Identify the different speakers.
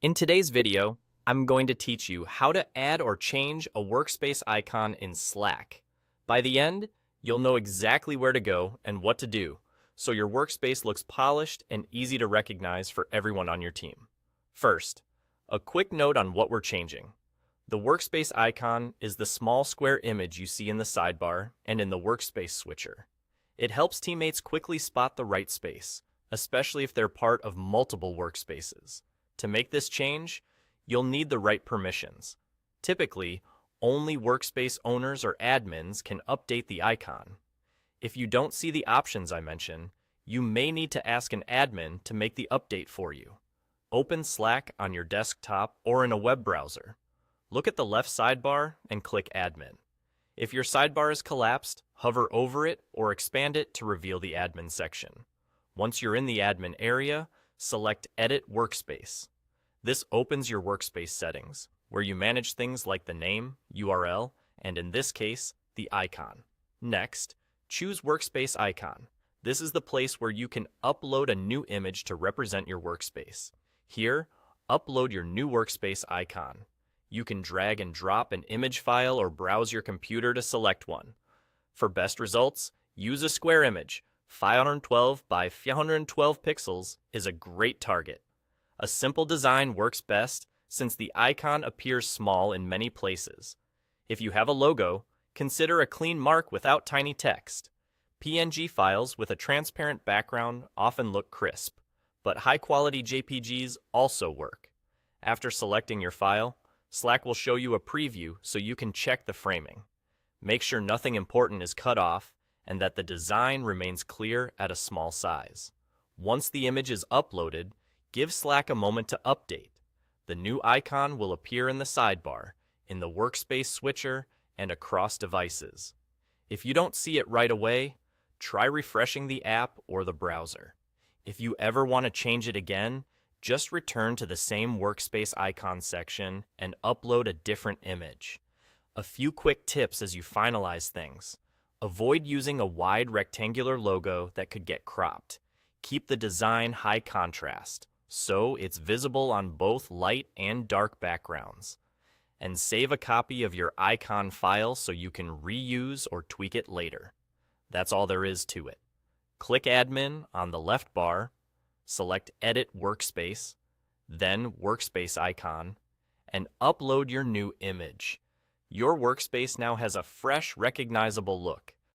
Speaker 1: In today's video, I'm going to teach you how to add or change a workspace icon in Slack. By the end, you'll know exactly where to go and what to do, so your workspace looks polished and easy to recognize for everyone on your team. First, a quick note on what we're changing. The workspace icon is the small square image you see in the sidebar and in the workspace switcher. It helps teammates quickly spot the right space, especially if they're part of multiple workspaces. To make this change, you'll need the right permissions. Typically, only workspace owners or admins can update the icon. If you don't see the options I mentioned, you may need to ask an admin to make the update for you. Open Slack on your desktop or in a web browser. Look at the left sidebar and click Admin. If your sidebar is collapsed, hover over it or expand it to reveal the admin section. Once you're in the admin area, select Edit Workspace. This opens your workspace settings, where you manage things like the name, URL, and in this case, the icon. Next, choose Workspace Icon. This is the place where you can upload a new image to represent your workspace. Here, upload your new workspace icon. You can drag and drop an image file or browse your computer to select one. For best results, use a square image. 512 by 512 pixels is a great target. A simple design works best since the icon appears small in many places. If you have a logo, consider a clean mark without tiny text. PNG files with a transparent background often look crisp, but high-quality JPGs also work. After selecting your file, Slack will show you a preview so you can check the framing. Make sure nothing important is cut off and that the design remains clear at a small size. Once the image is uploaded, give Slack a moment to update. The new icon will appear in the sidebar, in the workspace switcher, and across devices. If you don't see it right away, try refreshing the app or the browser. If you ever want to change it again, just return to the same workspace icon section and upload a different image. A few quick tips as you finalize things. Avoid using a wide rectangular logo that could get cropped. Keep the design high contrast, so it's visible on both light and dark backgrounds. And save a copy of your icon file so you can reuse or tweak it later. That's all there is to it. Click Admin on the left bar, select Edit Workspace, then Workspace icon, and upload your new image. Your workspace now has a fresh, recognizable look.